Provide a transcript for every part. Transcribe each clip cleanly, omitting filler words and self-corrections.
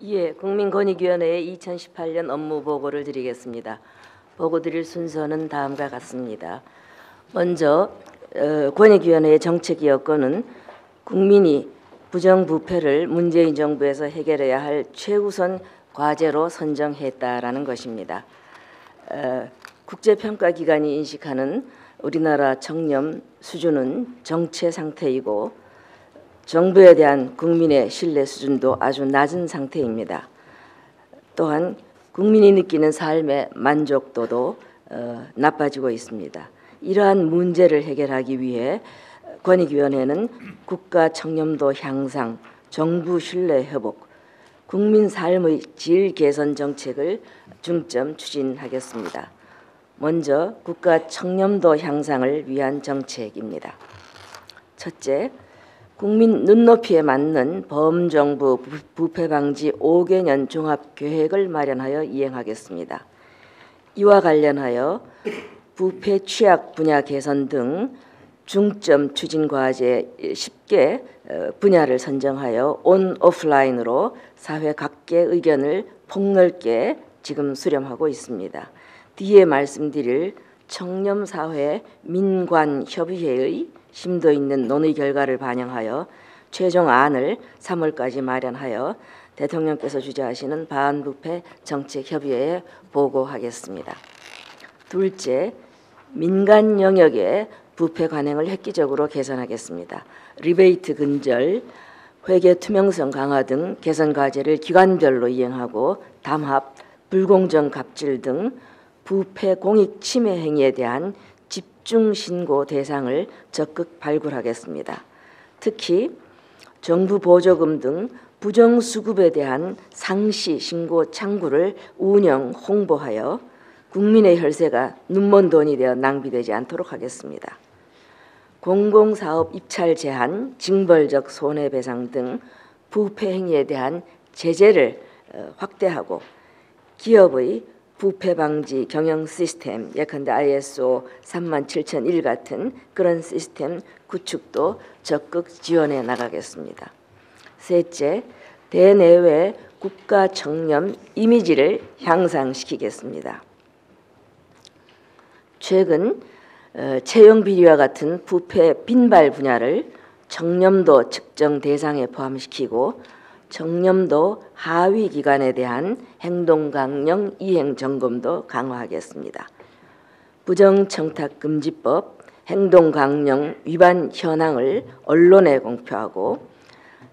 예, 국민권익위원회의 2018년 업무 보고를 드리겠습니다. 보고 드릴 순서는 다음과 같습니다. 먼저 권익위원회의 정책 여건은 국민이 부정부패를 문재인 정부에서 해결해야 할 최우선 과제로 선정했다라는 것입니다. 국제평가기관이 인식하는 우리나라 청렴 수준은 정체 상태이고 정부에 대한 국민의 신뢰 수준도 아주 낮은 상태입니다. 또한 국민이 느끼는 삶의 만족도도 나빠지고 있습니다. 이러한 문제를 해결하기 위해 권익위원회는 국가 청렴도 향상, 정부 신뢰 회복, 국민 삶의 질 개선 정책을 중점 추진하겠습니다. 먼저 국가 청렴도 향상을 위한 정책입니다. 첫째, 국민 눈높이에 맞는 범정부 부패 방지 5개년 종합 계획을 마련하여 이행하겠습니다. 이와 관련하여 부패 취약 분야 개선 등 중점 추진 과제 10개 분야를 선정하여 온 오프라인으로 사회 각계의 의견을 폭넓게 지금 수렴하고 있습니다. 뒤에 말씀드릴 청렴사회 민관협의회의 심도 있는 논의 결과를 반영하여 최종 안을 3월까지 마련하여 대통령께서 주재하시는 반부패 정책협의회에 보고하겠습니다. 둘째, 민간 영역의 부패 관행을 획기적으로 개선하겠습니다. 리베이트 근절, 회계 투명성 강화 등 개선 과제를 기관별로 이행하고 담합, 불공정 갑질 등 부패 공익 침해 행위에 대한 집중 신고 대상을 적극 발굴하겠습니다. 특히 정부 보조금 등 부정수급에 대한 상시 신고 창구를 운영 홍보하여 국민의 혈세가 눈먼 돈이 되어 낭비되지 않도록 하겠습니다. 공공사업 입찰 제한, 징벌적 손해배상 등 부패 행위에 대한 제재를 확대하고 기업의 부패 방지 경영 시스템, 예컨대 ISO 37001 같은 그런 시스템 구축도 적극 지원해 나가겠습니다. 셋째, 대내외 국가 청렴 이미지를 향상시키겠습니다. 최근 채용 비리와 같은 부패 빈발 분야를 청렴도 측정 대상에 포함시키고 청렴도 하위 기관에 대한 행동강령 이행 점검도 강화하겠습니다. 부정청탁금지법 행동강령 위반 현황을 언론에 공표하고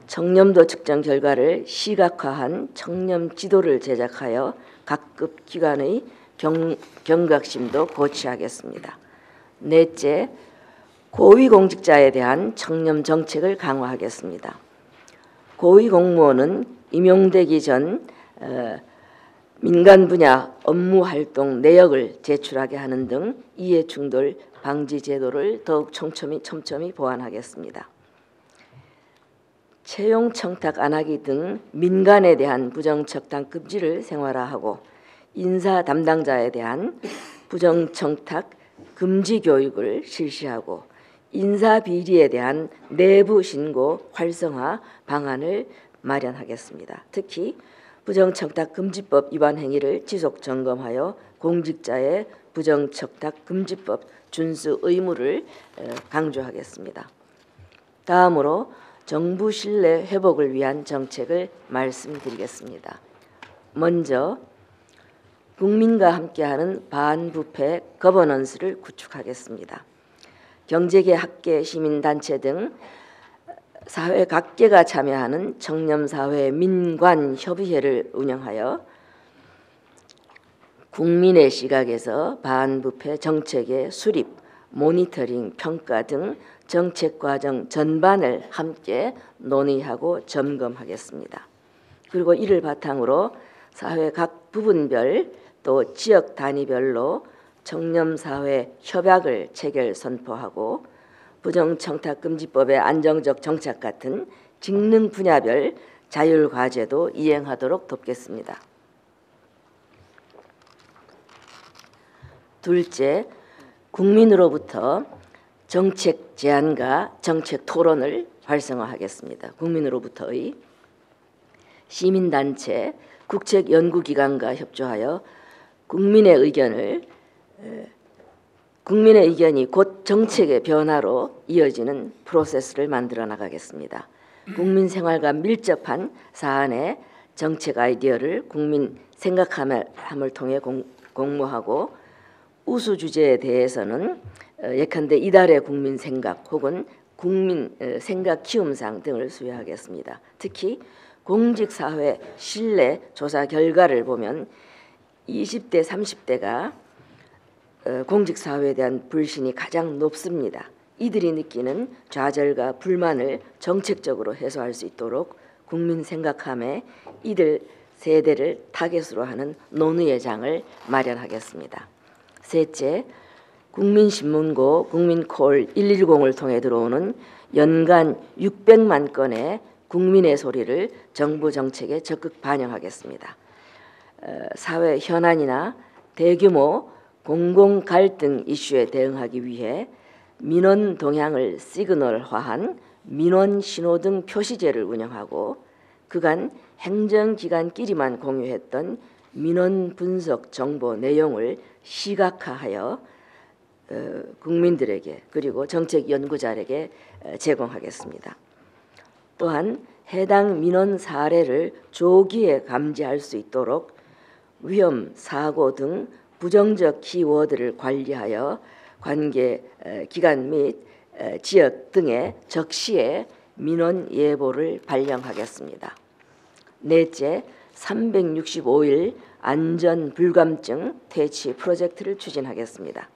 청렴도 측정 결과를 시각화한 청렴 지도를 제작하여 각급 기관의 경각심도 고취하겠습니다. 넷째, 고위공직자에 대한 청렴 정책을 강화하겠습니다. 고위공무원은 임용되기 전 민간 분야 업무 활동 내역을 제출하게 하는 등 이해충돌 방지 제도를 더욱 촘촘히 보완하겠습니다. 채용 청탁 안 하기 등 민간에 대한 부정청탁 금지를 생활화하고 인사 담당자에 대한 부정청탁 금지 교육을 실시하고 인사비리에 대한 내부 신고 활성화 방안을 마련하겠습니다. 특히 부정청탁 금지법 위반 행위를 지속 점검하여 공직자의 부정청탁 금지법 준수 의무를 강조하겠습니다. 다음으로 정부 신뢰 회복을 위한 정책을 말씀드리겠습니다. 먼저 국민과 함께하는 반부패 거버넌스를 구축하겠습니다. 경제계, 학계, 시민단체 등 사회 각계가 참여하는 청렴사회 민관협의회를 운영하여 국민의 시각에서 반부패 정책의 수립, 모니터링, 평가 등 정책 과정 전반을 함께 논의하고 점검하겠습니다. 그리고 이를 바탕으로 사회 각 부분별 또 지역 단위별로 청렴사회 협약을 체결 선포하고 부정청탁금지법의 안정적 정착 같은 직능 분야별 자율과제도 이행하도록 돕겠습니다. 둘째, 국민으로부터 정책 제안과 정책 토론을 활성화하겠습니다. 국민으로부터의 시민단체, 국책연구기관과 협조하여 국민의 의견이 곧 정책의 변화로 이어지는 프로세스를 만들어 나가겠습니다. 국민 생활과 밀접한 사안의 정책 아이디어를 국민 생각함을 통해 공모하고 우수 주제에 대해서는 예컨대 이달의 국민 생각 혹은 국민 생각 키움상 등을 수여하겠습니다. 특히 공직사회 신뢰 조사 결과를 보면 20대, 30대가 공직사회에 대한 불신이 가장 높습니다. 이들이 느끼는 좌절과 불만을 정책적으로 해소할 수 있도록 국민 생각함에 이들 세대를 타겟으로 하는 논의의 장을 마련하겠습니다. 셋째, 국민신문고 국민콜 110을 통해 들어오는 연간 600만 건의 국민의 소리를 정부 정책에 적극 반영하겠습니다. 사회 현안이나 대규모 공공 갈등 이슈에 대응하기 위해 민원 동향을 시그널화한 민원 신호등 표시제를 운영하고 그간 행정기관끼리만 공유했던 민원 분석 정보 내용을 시각화하여 국민들에게 그리고 정책 연구자에게 제공하겠습니다. 또한 해당 민원 사례를 조기에 감지할 수 있도록 위험, 사고 등 부정적 키워드를 관리하여 관계 기관 및 지역 등에 적시에 민원 예보를 발령하겠습니다. 넷째, 365일 안전불감증 퇴치 프로젝트를 추진하겠습니다.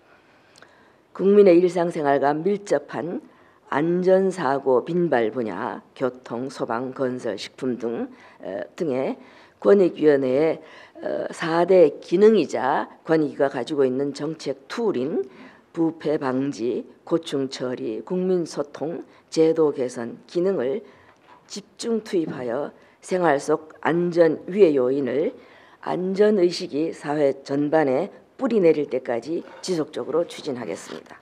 국민의 일상생활과 밀접한 안전사고 빈발 분야, 교통, 소방, 건설, 식품 등의 권익위원회의 4대 기능이자 권익위가 가지고 있는 정책 툴인 부패 방지, 고충 처리, 국민 소통, 제도 개선 기능을 집중 투입하여 생활 속 안전 위해 요인을 안전의식이 사회 전반에 뿌리 내릴 때까지 지속적으로 추진하겠습니다.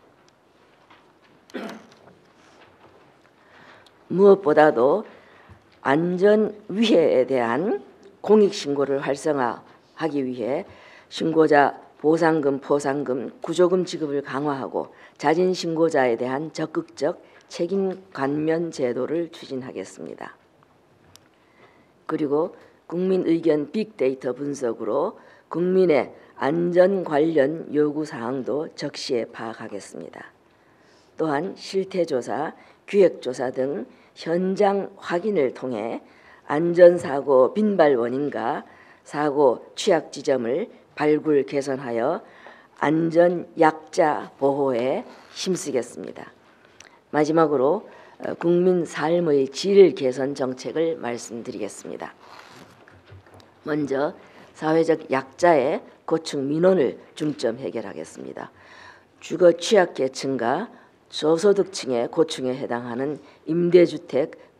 무엇보다도 안전 위해에 대한 공익신고를 활성화하기 위해 신고자 보상금, 포상금, 구조금 지급을 강화하고 자진신고자에 대한 적극적 책임 관면 제도를 추진하겠습니다. 그리고 국민 의견 빅데이터 분석으로 국민의 안전 관련 요구사항도 적시에 파악하겠습니다. 또한 실태조사, 기획조사 등 현장 확인을 통해 안전사고 빈발 원인과 사고 취약 지점을 발굴 개선하여 안전 약자 보호에 힘쓰겠습니다. 마지막으로 국민 삶의 질 개선 정책을 말씀드리겠습니다. 먼저 사회적 약자의 고충 민원을 중점 해결하겠습니다. 주거 취약계층과 저소득층의 고충에 해당하는 임대주택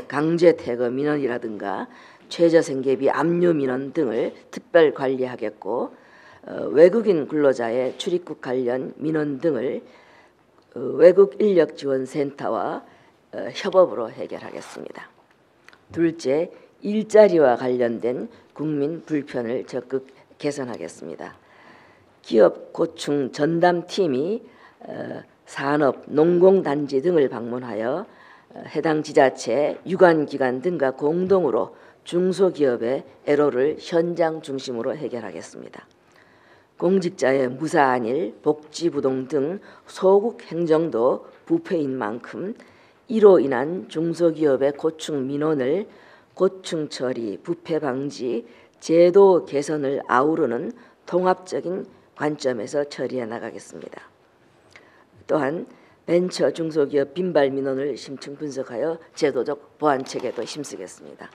강제 퇴거 민원이라든가 최저생계비 압류 민원 등을 특별 관리하겠고 외국인 근로자의 출입국 관련 민원 등을 외국인력지원센터와 협업으로 해결하겠습니다. 둘째, 일자리와 관련된 국민 불편을 적극 개선하겠습니다. 기업 고충 전담팀이 산업, 농공단지 등을 방문하여 해당 지자체, 유관기관 등과 공동으로 중소기업의 애로를 현장 중심으로 해결하겠습니다. 공직자의 무사안일, 복지부동 등 소국 행정도 부패인 만큼 이로 인한 중소기업의 고충 민원을 고충 처리, 부패 방지, 제도 개선을 아우르는 통합적인 관점에서 처리해 나가겠습니다. 또한 벤처 중소기업 빈발 민원을 심층 분석하여 제도적 보완 체계도 힘쓰겠습니다.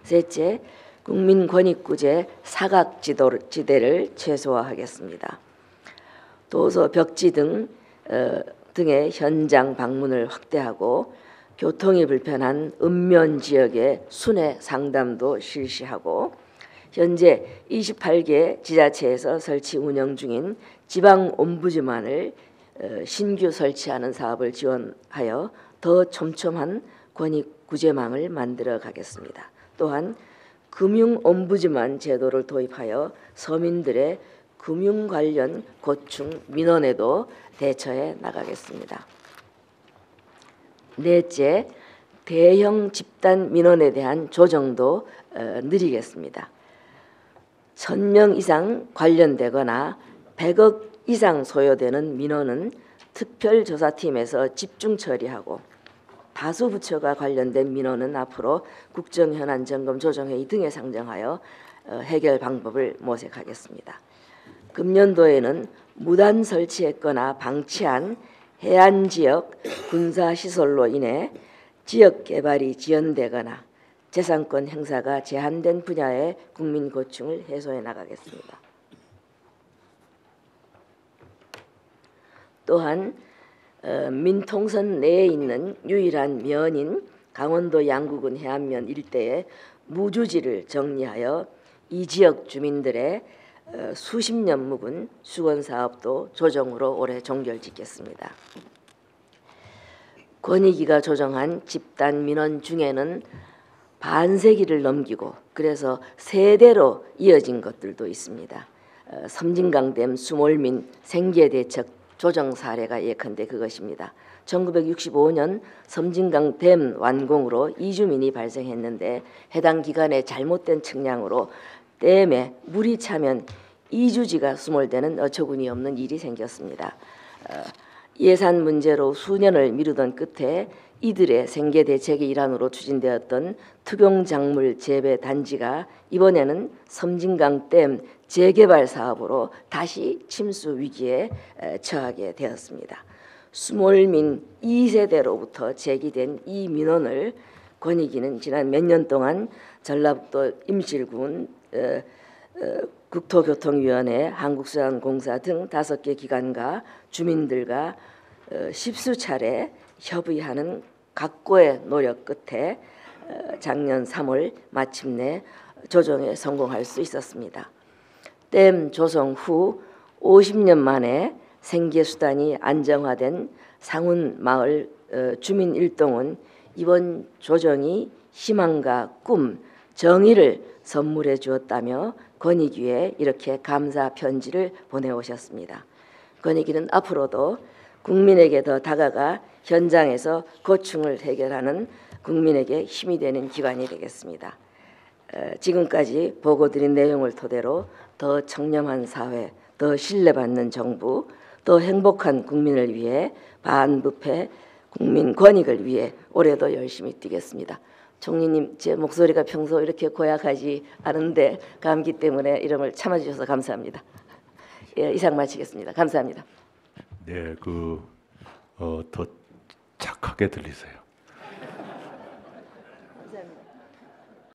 셋째, 국민권익구제 사각지대를 최소화하겠습니다. 도서, 벽지 등의 현장 방문을 확대하고 교통이 불편한 읍면 지역의 순회 상담도 실시하고 현재 28개 지자체에서 설치 운영 중인 지방옴부즈만을 신규 설치하는 사업을 지원하여 더 촘촘한 권익구제망을 만들어 가겠습니다. 또한 금융ombudsman 제도를 도입하여 서민들의 금융 관련 고충 민원에도 대처해 나가겠습니다. 넷째, 대형 집단 민원에 대한 조정도 늘리겠습니다. 1000명 이상 관련되거나 100억 이상 소요되는 민원은 특별조사팀에서 집중 처리하고 다수 부처가 관련된 민원은 앞으로 국정현안점검조정회의 등에 상정하여 해결 방법을 모색하겠습니다. 금년도에는 무단 설치했거나 방치한 해안지역 군사시설로 인해 지역 개발이 지연되거나 재산권 행사가 제한된 분야의 국민 고충을 해소해 나가겠습니다. 또한 민통선 내에 있는 유일한 면인 강원도 양구군 해안면 일대의 무주지를 정리하여 이 지역 주민들의 수십 년 묵은 수건 사업도 조정으로 올해 종결짓겠습니다. 권익위가 조정한 집단 민원 중에는 반세기를 넘기고 그래서 세대로 이어진 것들도 있습니다. 섬진강댐 수몰민 생계대책 조정 사례가 예컨대 그것입니다. 1965년 섬진강댐 완공으로 이주민이 발생했는데 해당 기간에 잘못된 측량으로 댐에 물이 차면 이주지가 수몰되는 어처구니 없는 일이 생겼습니다. 예산 문제로 수년을 미루던 끝에 이들의 생계 대책의 일환으로 추진되었던 특용작물 재배 단지가 이번에는 섬진강댐 재개발 사업으로 다시 침수 위기에 처하게 되었습니다. 수몰민 2세대로부터 제기된 이 민원을 권익위는 지난 몇 년 동안 전라북도 임실군 국토교통위원회, 한국수산공사 등 5개 기관과 주민들과 10수차례 협의하는 각고의 노력 끝에 작년 3월 마침내 조정에 성공할 수 있었습니다. 댐 조성 후 50년 만에 생계수단이 안정화된 상운마을 주민 일동은 이번 조정이 희망과 꿈, 정의를 선물해 주었다며 권익위에 이렇게 감사 편지를 보내오셨습니다. 권익위는 앞으로도 국민에게 더 다가가 현장에서 고충을 해결하는 국민에게 힘이 되는 기관이 되겠습니다. 지금까지 보고드린 내용을 토대로 더 청렴한 사회, 더 신뢰받는 정부, 더 행복한 국민을 위해 반부패 국민 권익을 위해 올해도 열심히 뛰겠습니다. 총리님, 제 목소리가 평소 이렇게 고약하지 않은데 감기 때문에 이름을 참아주셔서 감사합니다. 예, 이상 마치겠습니다. 감사합니다. 네, 더 착하게 들리세요.